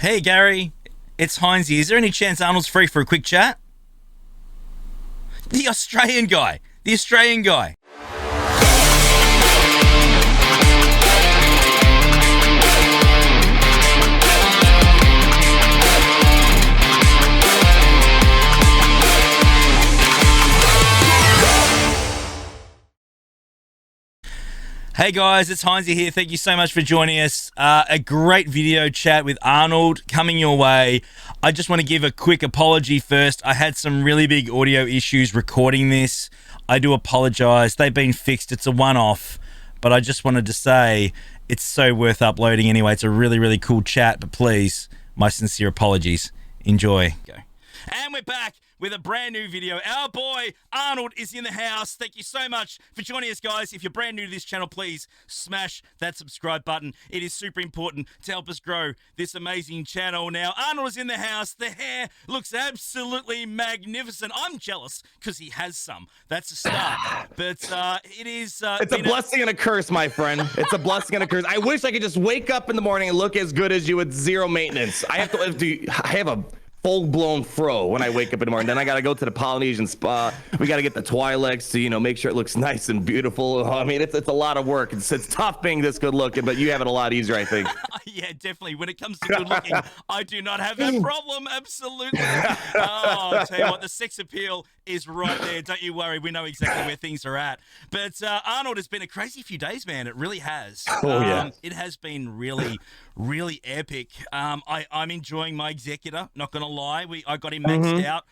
Hey Gary, it's Heinzie. Is there any chance Arnold's free for a quick chat? The Australian guy. The Australian guy. Hey guys, it's Heinzie here. Thank you so much for joining us. A great video chat with Arnold coming your way. I just want to give a quick apology first. I had some really big audio issues recording this. I do apologize. They've been fixed. It's a one-off. But I just wanted to say it's so worth uploading anyway. It's a really, really cool chat. But please, my sincere apologies. Enjoy. Go. And we're back with a brand new video. Our boy Arnold is in the house. Thank you so much for joining us, guys. If you're brand new to this channel, please smash that subscribe button. It is super important to help us grow this amazing channel. Now, Arnold is in the house. The hair looks absolutely magnificent. I'm jealous because he has some. That's a start. But it is... it's a blessing and a curse, my friend. It's a blessing and a curse. I wish I could just wake up in the morning and look as good as you with zero maintenance. I have a full-blown fro when I wake up in the morning. Then I got to go to the Polynesian spa. We got to get the Twi'leks to, make sure it looks nice and beautiful. I mean, it's a lot of work. It's tough being this good looking, but you have it a lot easier, I think. Yeah, definitely. When it comes to good looking, I do not have that problem. Absolutely. Oh, I'll tell you what, the sex appeal is right there. Don't you worry. We know exactly where things are at. But Arnold, has been a crazy few days, man. It really has. Oh, yeah. It has been really, really epic. I'm enjoying my Executor, not going to lie. I got him maxed out.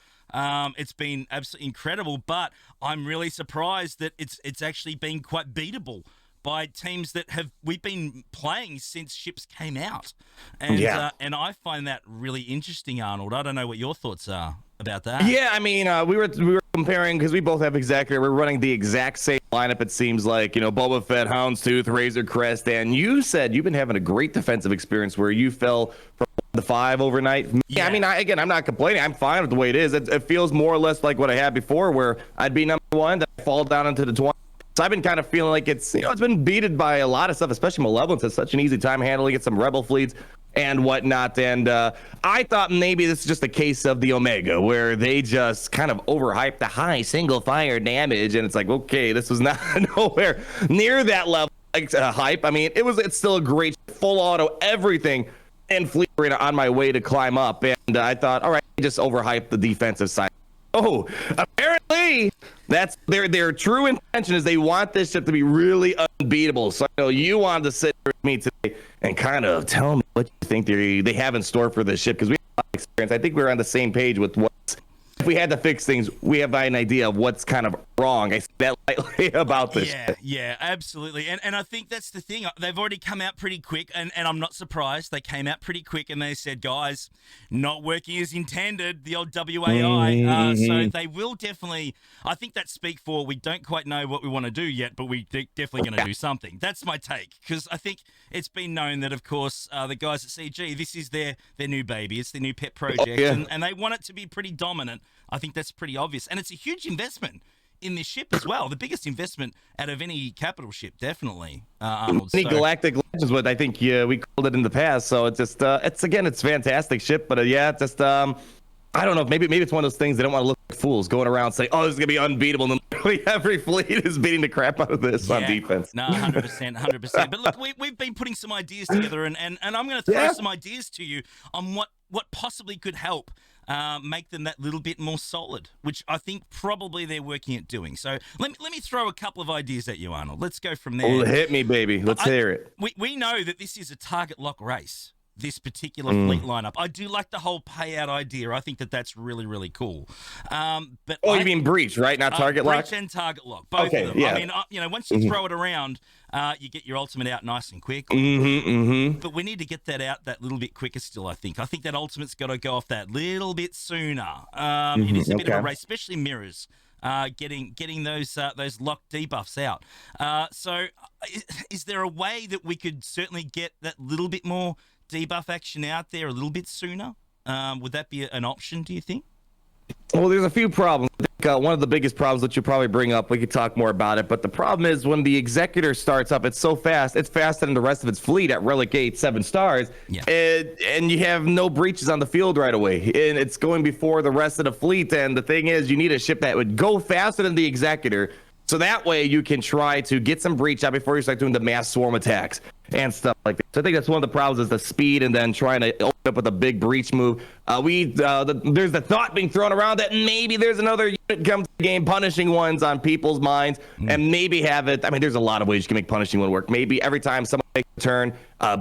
It's been absolutely incredible, but I'm really surprised that it's actually been quite beatable by teams that we've been playing since ships came out. And and I find that really interesting, Arnold. I don't know what your thoughts are about that. Yeah, I mean, we were comparing because we both have Executor. We're running the exact same lineup, it seems like, Boba Fett, Houndstooth, Razor Crest, and you said you've been having a great defensive experience where you fell from the 5 overnight. Yeah, I mean, I'm not complaining. I'm fine with the way it is. It feels more or less like what I had before, where I'd be number 1, then I fall down into the 20. So I've been kind of feeling like it's been beaten by a lot of stuff, especially Malevolence has such an easy time handling it, some Rebel fleets and whatnot. And I thought maybe this is just a case of the Omega, where they just kind of overhyped the high single fire damage. And it's like, okay, this was not nowhere near that level hype. I mean, it's still a great full auto, everything, and fleet arena on my way to climb up. And I thought, all right, just overhype the defensive side. Oh, apparently that's their true intention is they want this ship to be really unbeatable. So I know you wanted to sit here with me today and kind of tell me what you think they have in store for this ship, because we have a lot of experience. I think we're on the same page with if we had to fix things, we have an idea of what's kind of wrong. I say that lightly about this. Yeah, absolutely. And I think that's the thing. They've already come out pretty quick, and I'm not surprised. They came out pretty quick, and they said, guys, not working as intended, the old WAI. So they will definitely, I think that speak for, we don't quite know what we want to do yet, but we definitely going to do something. That's my take, because I think it's been known that, of course, the guys at CG, this is their new baby. It's their new pet project, and they want it to be pretty dominant. I think that's pretty obvious. And it's a huge investment in this ship as well. The biggest investment out of any capital ship, definitely. Arnold. Any Galactic Legends, what I think we called it in the past. So it's just, it's fantastic ship. But just, I don't know. Maybe it's one of those things they don't want to look like fools going around saying, oh, this is going to be unbeatable. And then literally every fleet is beating the crap out of this on defense. No, 100%. But look, we've been putting some ideas together, and I'm going to throw some ideas to you on what possibly could help make them that little bit more solid, which I think probably they're working at doing. So let me throw a couple of ideas at you, Arnold. Let's go from there. Oh, hit me, baby. Let's hear it. We know that this is a target lock race, this particular fleet lineup. I do like the whole payout idea. I think that's really, really cool. But you mean breach, right? Not target lock? Breach and target lock, both of them. Yeah. I mean, once you throw it around, you get your ultimate out nice and quick. But we need to get that out that little bit quicker still, I think. I think that ultimate's got to go off that little bit sooner. It is a bit of a race, especially mirrors. Getting those lock debuffs out. So is there a way that we could certainly get that little bit more debuff action out there a little bit sooner? Would that be an option, do you think? Well, there's a few problems. one of the biggest problems that you probably bring up, we could talk more about it, but the problem is when the Executor starts up, it's so fast, it's faster than the rest of its fleet at Relic 8, 7 stars, and you have no breaches on the field right away, and it's going before the rest of the fleet, and the thing is, you need a ship that would go faster than the Executor, so that way you can try to get some breach out before you start doing the mass swarm attacks and stuff like that. So I think that's one of the problems is the speed and then trying to open up with a big breach move. There's the thought being thrown around that maybe there's another unit comes to the game punishing ones on people's minds and maybe have it. I mean, there's a lot of ways you can make punishing one work. Maybe every time someone makes a turn,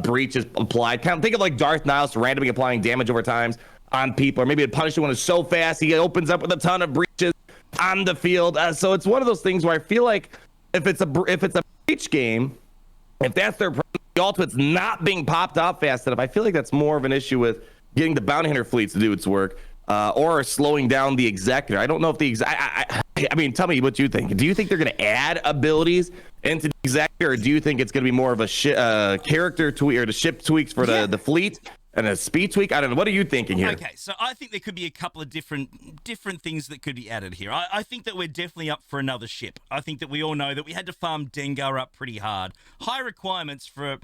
breach is applied. Kind of think of like Darth Nihilus randomly applying damage over times on people, or maybe a punishing one is so fast he opens up with a ton of breaches on the field. So it's one of those things where I feel like if it's a breach game, if that's their problem, the ultimate's not being popped out fast enough, I feel like that's more of an issue with getting the bounty hunter fleets to do its work, or slowing down the Executor. I don't know if the I mean, tell me what you think. Do you think they're going to add abilities into the Executor, or do you think it's going to be more of a character tweak or the ship tweaks for the fleet? And a speed tweak? I don't know. What are you thinking here? Okay, so I think there could be a couple of different things that could be added here. I think that we're definitely up for another ship. I think that we all know that we had to farm Dengar up pretty hard. High requirements for,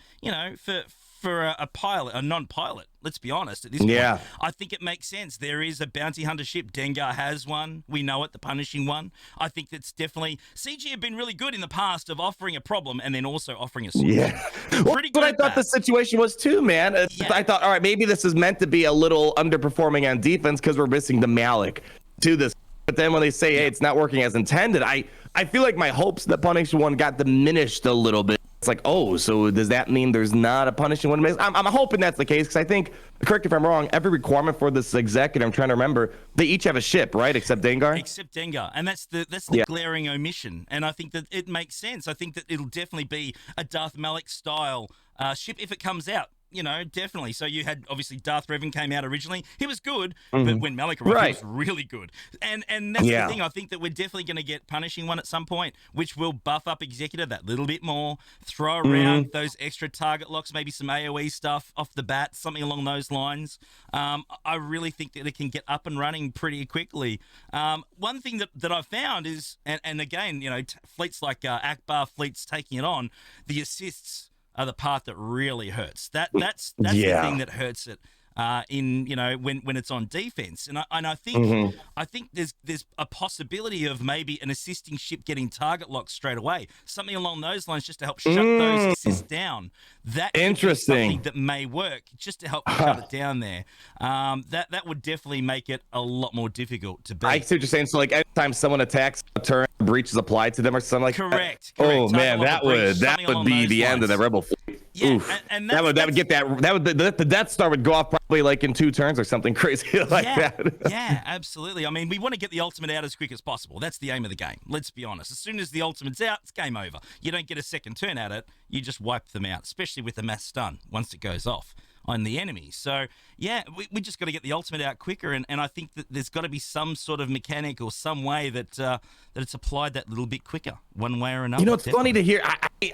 for a pilot, a non-pilot. Let's be honest. At this point, I think it makes sense. There is a bounty hunter ship. Dengar has one. We know it, the punishing one. I think that's definitely... CG have been really good in the past of offering a problem and then also offering a solution. Yeah. Well, that's what I thought the situation was too, man. I thought, all right, maybe this is meant to be a little underperforming on defense because we're missing the Malik to this. But then when they say, hey, it's not working as intended, I feel like my hopes that punishing one got diminished a little bit. It's like, oh, so does that mean there's not a punishing one? I'm hoping that's the case because I think, correct if I'm wrong, every requirement for this Executive, I'm trying to remember, they each have a ship, right? Except Dengar? Except Dengar. And that's the glaring omission. And I think that it makes sense. I think that it'll definitely be a Darth Malik style ship if it comes out. Definitely. So you had, obviously, Darth Revan came out originally. He was good, but when Malik arrived, he was really good. And that's the thing. I think that we're definitely going to get punishing one at some point, which will buff up Executor that little bit more, throw around those extra target locks, maybe some AoE stuff off the bat, something along those lines. I really think that it can get up and running pretty quickly. One thing that I've found is, and again, fleets like Akbar fleets taking it on, the assists are the part that really hurts. That's the thing that hurts it when it's on defense. And I think I think there's a possibility of maybe an assisting ship getting target locked straight away, something along those lines, just to help shut those assists down. That something that may work just to help shut it down there. That would definitely make it a lot more difficult to beat. I see what you're saying. So like anytime someone attacks, a turn, breach is applied to them or something like correct. that. Oh man, that would be the end of the rebel fleet. Yeah, and that would get the Death Star would go off probably like in 2 turns or something crazy like that. Yeah, absolutely. I mean, we want to get the ultimate out as quick as possible. That's the aim of the game. Let's be honest. As soon as the ultimate's out, it's game over. You don't get a second turn at it. You just wipe them out, especially with the mass stun once it goes off on the enemy. So, yeah, we just got to get the ultimate out quicker, and I think that there's got to be some sort of mechanic or some way that it's applied that little bit quicker, one way or another. It's funny to hear.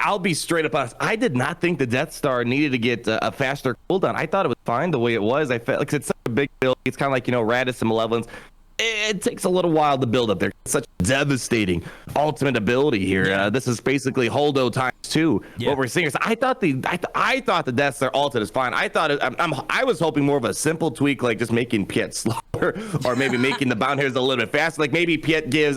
I'll be straight up honest. I did not think the Death Star needed to get a faster cooldown. I thought it was fine the way it was. I felt like it's such a big build. It's kind of like, Radis and Malevolence. It takes a little while to build up there. It's such a devastating ultimate ability here. This is basically Holdo times 2. What we're seeing is I thought the Death Star ultimate is fine. I was hoping more of a simple tweak, like just making Piet slower, or maybe making the bounty hunters a little bit faster. Like maybe Piet gives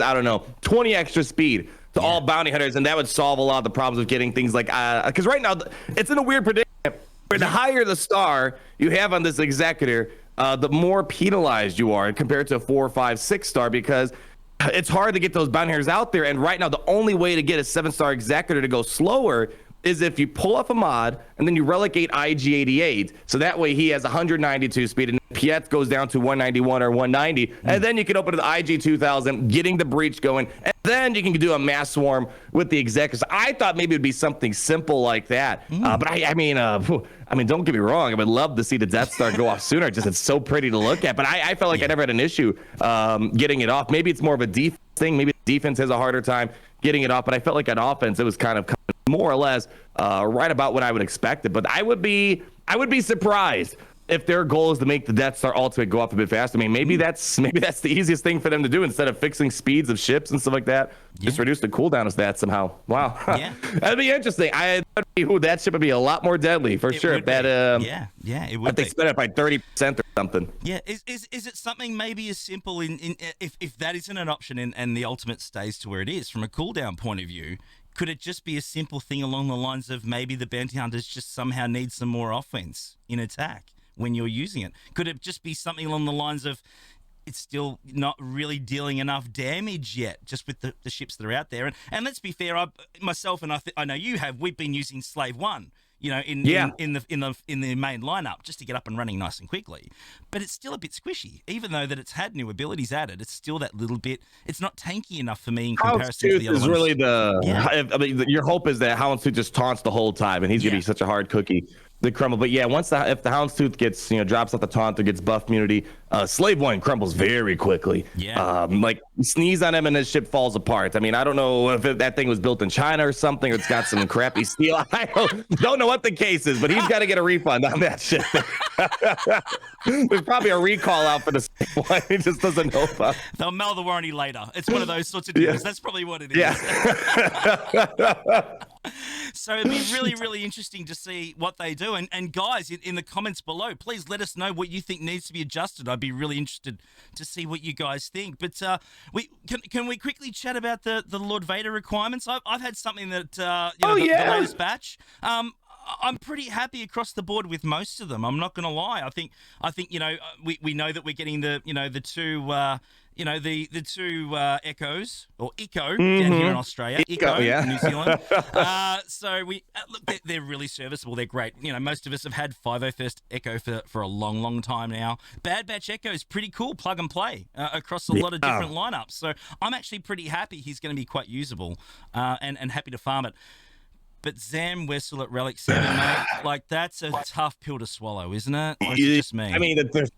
20 extra speed to all bounty hunters, and that would solve a lot of the problems of getting things like because right now it's in a weird predicament. The higher the star you have on this Executor, the more penalized you are compared to a 4, 5, 6 star, because it's hard to get those bounty hunters out there. And right now, the only way to get a 7-star Executor to go slower is if you pull off a mod and then you relegate IG-88. So that way he has 192 speed and Piet goes down to 191 or 190. And then you can open to the IG-2000, getting the breach going. And then you can do a mass swarm with the Executors. I thought maybe it'd be something simple like that. But I mean, don't get me wrong. I would love to see the Death Star go off sooner. Just it's so pretty to look at. But I felt like I never had an issue getting it off. Maybe it's more of a defense thing. Maybe defense has a harder time getting it off. But I felt like on offense, it was kind of more or less right about what I would expect it. But I would be surprised if their goal is to make the Death Star ultimate go up a bit faster, I mean, maybe that's the easiest thing for them to do instead of fixing speeds of ships and stuff like that. Just reduce the cooldown of that somehow. Wow, that'd be interesting. That ship would be a lot more deadly for sure. It would. If they sped it by 30% or something. Yeah, is it something maybe as simple if that isn't an option and the ultimate stays to where it is from a cooldown point of view? Could it just be a simple thing along the lines of maybe the bounty hunters just somehow need some more offense in attack when you're using it? Could it just be something along the lines of it's still not really dealing enough damage yet, just with the ships that are out there? And let's be fair, myself and I know you have. We've been using Slave 1. In the main lineup just to get up and running nice and quickly, but it's still a bit squishy. Even though that it's had new abilities added, it's still that little bit. It's not tanky enough for me in comparison to the other ones. Really I mean, your hope is that Houndstooth just taunts the whole time, and he's gonna be such a hard cookie to crumble. But yeah, if the Houndstooth gets drops off the taunt or gets buff immunity, Slave 1 crumbles very quickly. Like sneeze on him and his ship falls apart. I mean, I don't know if that thing was built in China or something, or it's got some crappy steel. I don't know what the case is, but he's got to get a refund on that ship. There's probably a recall out for the Slave 1. He just doesn't know about. They'll mail the warranty later. It's one of those sorts of deals. That's probably what it is. So it'd be really, really interesting to see what they do. And guys, in the comments below, please let us know what you think needs to be adjusted. I'd be really interested to see what you guys think. But can we quickly chat about the Lord Vader requirements? I've had something that the latest batch. I'm pretty happy across the board with most of them. I'm not going to lie. I think we know that we're getting the two the two Echoes or Echo down here in Australia, Echo in New Zealand. So look, they're really serviceable. They're great. Most of us have had 501st Echo for a long, long time now. Bad Batch Echo is pretty cool, plug and play across a lot of different lineups. So I'm actually pretty happy he's going to be quite usable and happy to farm it. But Zam Wessel at Relic 7, mate, like that's a tough pill to swallow, isn't it? Or is it just me? I mean, there's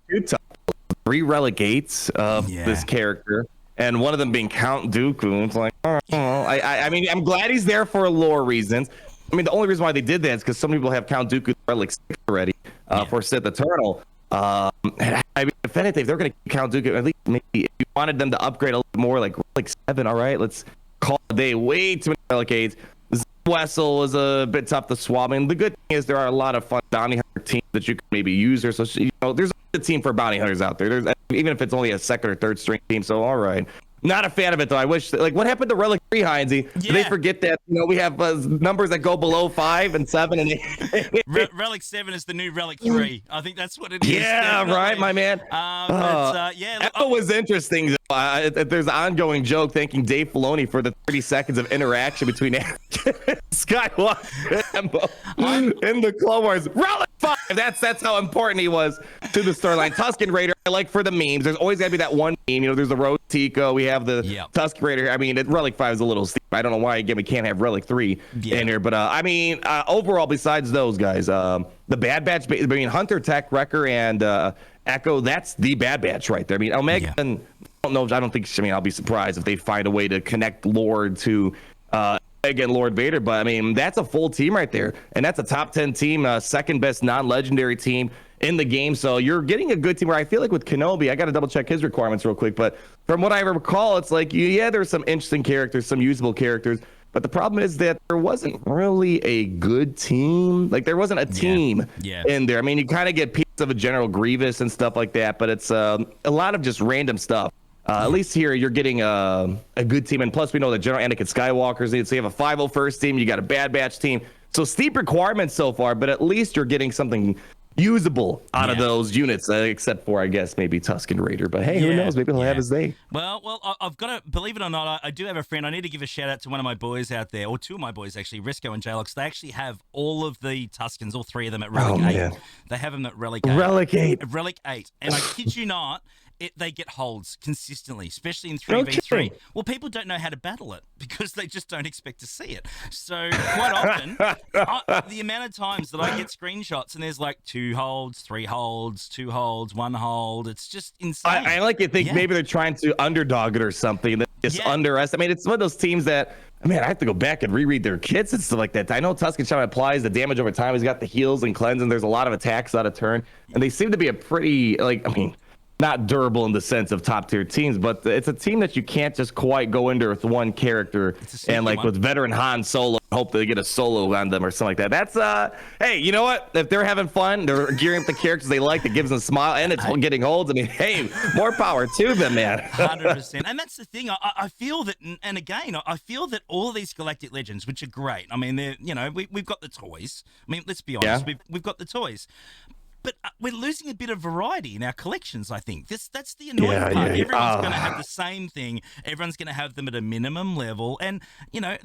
3 Relic 8s of this character, and one of them being Count Dooku. It's like, I mean, I'm glad he's there for lore reasons. I mean, the only reason why they did that is because some people have Count Dooku Relic 6 already for Sith Eternal. I mean, if anything, they're going to Count Dooku, at least maybe if you wanted them to upgrade a little more, like Relic 7, all right, let's call it a day. Way too many Relic 8s. Wessel is a bit tough to swab. I mean, the good thing is there are a lot of fun bounty hunter teams that you can maybe use there. So, there's a team for bounty hunters out there. Even if it's only a second or third string team. So, all right. Not a fan of it, though. I wish, what happened to Relic 3, Heinzie? Yeah. Did they forget that, we have numbers that go below 5 and 7 and 8? Relic 7 is the new Relic 3. I think that's what it is. Yeah, definitely. Right, my man. That was interesting. There's an ongoing joke thanking Dave Filoni for the 30 seconds of interaction between Anakin and Skywalker in the Clone Wars. Relic 5! That's how important he was to the storyline. Tusken Raider, I like for the memes. There's always got to be that one meme. There's the Rose Tico. We have the Tusken Raider. I mean, Relic 5 is a little steep. I don't know why, again, we can't have Relic 3 in here. But, I mean, overall, besides those guys, the Bad Batch, I mean, Hunter, Tech, Wrecker, and Echo, that's the Bad Batch right there. I mean, Omega, I don't think, I'll be surprised if they find a way to connect Lord to Omega and Lord Vader. But, I mean, that's a full team right there. And that's a top 10 team, second best non-legendary team in the game. So you're getting a good team where I feel like with Kenobi, I got to double check his requirements real quick. But from what I recall, it's like, there's some interesting characters, some usable characters. But the problem is that there wasn't really a good team. Like, there wasn't a team in there. I mean, you kind of get pieces of a General Grievous and stuff like that, but it's a lot of just random stuff. At least here, you're getting a good team. And plus, we know that General Anakin Skywalker's needed. So you have a 501st team. You got a Bad Batch team. So steep requirements so far, but at least you're getting something usable out of those units, except for, I guess, maybe Tusken Raider. But hey, who knows? Maybe he'll have his day. Well, I've got to, believe it or not, I do have a friend. I need to give a shout out to one of my boys out there, or two of my boys actually, Risco and Jalox. They actually have all of the Tuskens, all 3 of them at Relic 8. Man. They have them at Relic 8. Relic 8. And I kid you not, they get holds consistently, especially in 3v3. Well, people don't know how to battle it because they just don't expect to see it. So quite often, the amount of times that I get screenshots and there's like 2 holds, 3 holds, 2 holds, 1 hold, it's just insane. I like to think maybe they're trying to underdog it or something. Just underestimate. I mean, it's one of those teams that Man, I have to go back and reread their kits and stuff like that. I know Tusken Shaman applies the damage over time. He's got the heals and cleanse, and there's a lot of attacks out of turn. And they seem to be a pretty, like, I mean, not durable in the sense of top tier teams, but it's a team that you can't just quite go into with one character and like with veteran Han Solo, hope they get a solo on them or something like that. That's hey, you know what? If they're having fun, they're gearing up the characters they like, that gives them a smile, and it's getting holds. I mean, hey, more power to them, man. 100%. And that's the thing. I feel that, and again, I feel that all of these Galactic Legends, which are great. I mean, they're, you know, we've got the toys. I mean, let's be honest, we've got the toys. But we're losing a bit of variety in our collections, I think. That's the annoying part. Everyone's going to have the same thing. Everyone's going to have them at a minimum level. And, you know,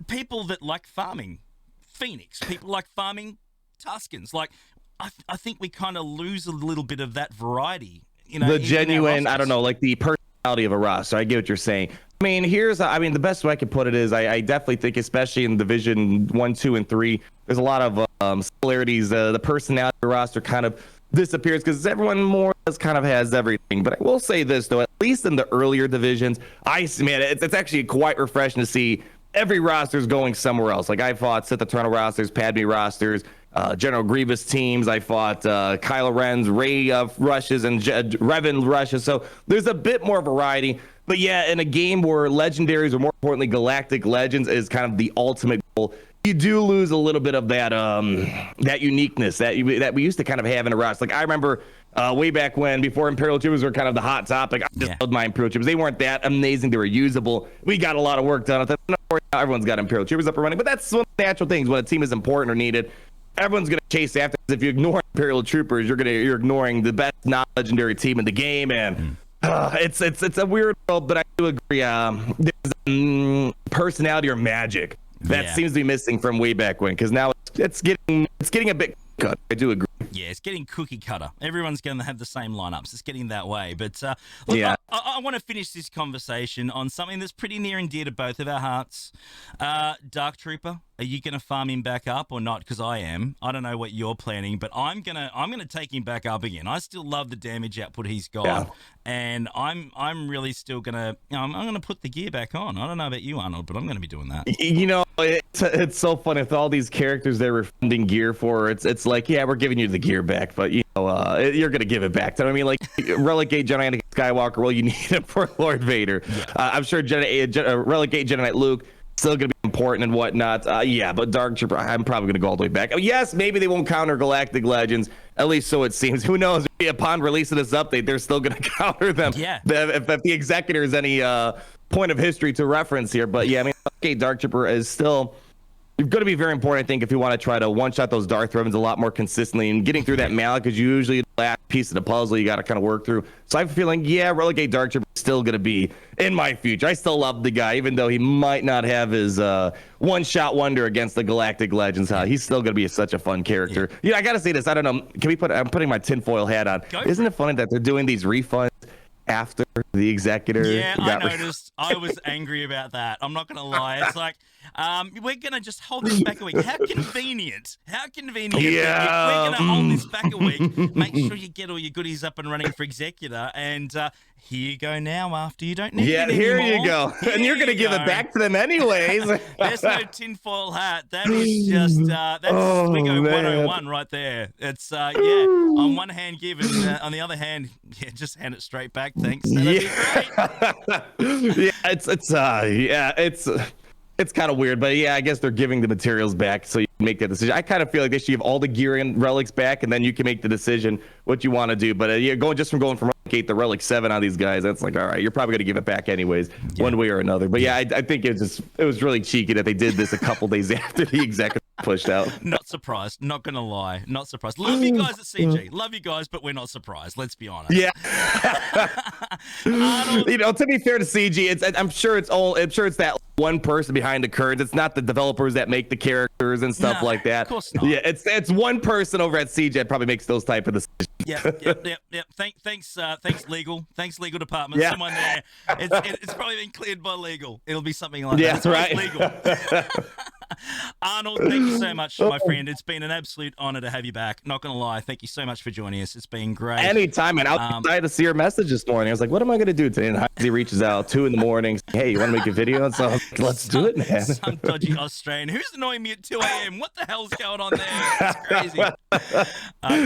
people that like farming Phoenix, people like farming Tuskens. Like, I think we kind of lose a little bit of that variety. You know, the genuine, I don't know, like the personality of a roster. I get what you're saying. I mean, the best way I could put it is I definitely think, especially in Division 1, 2, and 3, there's a lot of similarities. The personality of the roster kind of disappears because everyone more or less kind of has everything. But I will say this, though, at least in the earlier divisions, it's actually quite refreshing to see every roster's going somewhere else. Like, I fought Sith Eternal rosters, Padme rosters, General Grievous teams. I fought Kylo Ren's Rey rushes and Revan rushes. So there's a bit more variety. But yeah, in a game where legendaries, or more importantly, Galactic Legends, is kind of the ultimate goal, you do lose a little bit of that that uniqueness that we used to kind of have in a roster. Like, I remember way back when, before Imperial Troopers were kind of the hot topic, I just loved my Imperial Troopers. They weren't that amazing. They were usable. We got a lot of work done with them. Everyone's got Imperial Troopers up and running, but that's one of the natural things when a team is important or needed. Everyone's going to chase after. If you ignore Imperial Troopers, you're ignoring the best non-legendary team in the game, and it's a weird world, but I do agree. There's personality or magic that seems to be missing from way back when, because now it's getting a bit cut. I do agree. Yeah, it's getting cookie cutter. Everyone's going to have the same lineups. It's getting that way. But look, I want to finish this conversation on something that's pretty near and dear to both of our hearts. Dark Trooper, are you going to farm him back up or not? Because I am. I don't know what you're planning, but I'm gonna take him back up again. I still love the damage output he's got, and I'm really still gonna I'm gonna put the gear back on. I don't know about you, Arnold, but I'm gonna be doing that. You know, it's so funny with all these characters they're refunding gear for. It's like, yeah, we're giving you the gear back, but you know, you're gonna give it back. I mean, like, relegate Jedi Knight Skywalker. Well, you need him for Lord Vader. I'm sure relegate Jedi Knight Luke. Still gonna be important and whatnot. But Dark Trooper, I'm probably gonna go all the way back. Yes, maybe they won't counter Galactic Legends. At least so it seems. Who knows? Upon release of this update, they're still gonna counter them. Yeah. If the Executor is any point of history to reference here, but yeah, I mean, okay, Dark Trooper is still going to be very important, I think, if you want to try to one-shot those Darth Revens a lot more consistently, and getting through that Malak is usually the last piece of the puzzle you got to kind of work through. So I'm feeling, relegate Dark Trooper is still going to be in my future. I still love the guy, even though he might not have his one-shot wonder against the Galactic Legends. He's still going to be such a fun character. Yeah, I got to say this. I don't know. I'm putting my tinfoil hat on. Isn't it funny that they're doing these refunds after the Executor? Yeah, I noticed. I was angry about that. I'm not going to lie. It's like, we're going to just hold this back a week. How convenient. How convenient. Yeah. We're going to hold this back a week. Make sure you get all your goodies up and running for Executor. And here you go now after you don't need it anymore. Here you go. And you're going to give it back to them anyways. There's no tinfoil hat. That is just, we go 101 right there. It's, on one hand give, and on the other hand, just hand it straight back. Thanks. That'd be great. It's kind of weird, but yeah, I guess they're giving the materials back so you can make that decision. I kind of feel like they should give all the gear and relics back, and then you can make the decision what you want to do. But going from Relic 8 to Relic 7 on these guys, that's like, all right, you're probably going to give it back anyways, one way or another. But yeah, I think it was really cheeky that they did this a couple days after the Executor pushed out. Not surprised. Not going to lie. Not surprised. Love you guys at CG. Love you guys, but we're not surprised. Let's be honest. Yeah. To be fair to CG, I'm sure it's that one person behind the curtains. It's not the developers that make the characters and stuff like that. Of course not. Yeah, it's one person over at CG that probably makes those type of decisions. Yep. Thanks, legal. Thanks, legal department. Someone there. It's probably been cleared by legal. It'll be something like that. That's right. Legal. Arnold, thank you so much, my friend. It's been an absolute honor to have you back. Not going to lie. Thank you so much for joining us. It's been great. Anytime, and I had to see your message this morning. I was like, what am I going to do today? And he reaches out 2 in the morning. Hey, you want to make a video? And so I was like, let's do it, man. Some dodgy Australian. Who's annoying me at 2 a.m.? What the hell's going on there? That's crazy.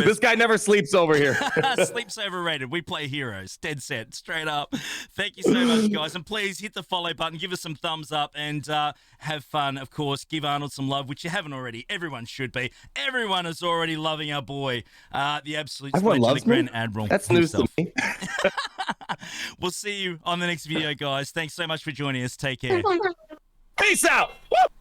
This guy never sleeps over here. Sleep's overrated. We play heroes. Dead set. Straight up. Thank you so much, guys. And please hit the follow button. Give us some thumbs up and have fun, of course. Give Arnold some love, which you haven't already. Everyone should be. Everyone is already loving our boy, the absolute Everyone Grand Admiral. That's news to me. We'll see you on the next video, guys. Thanks so much for joining us. Take care. Peace out. Woo!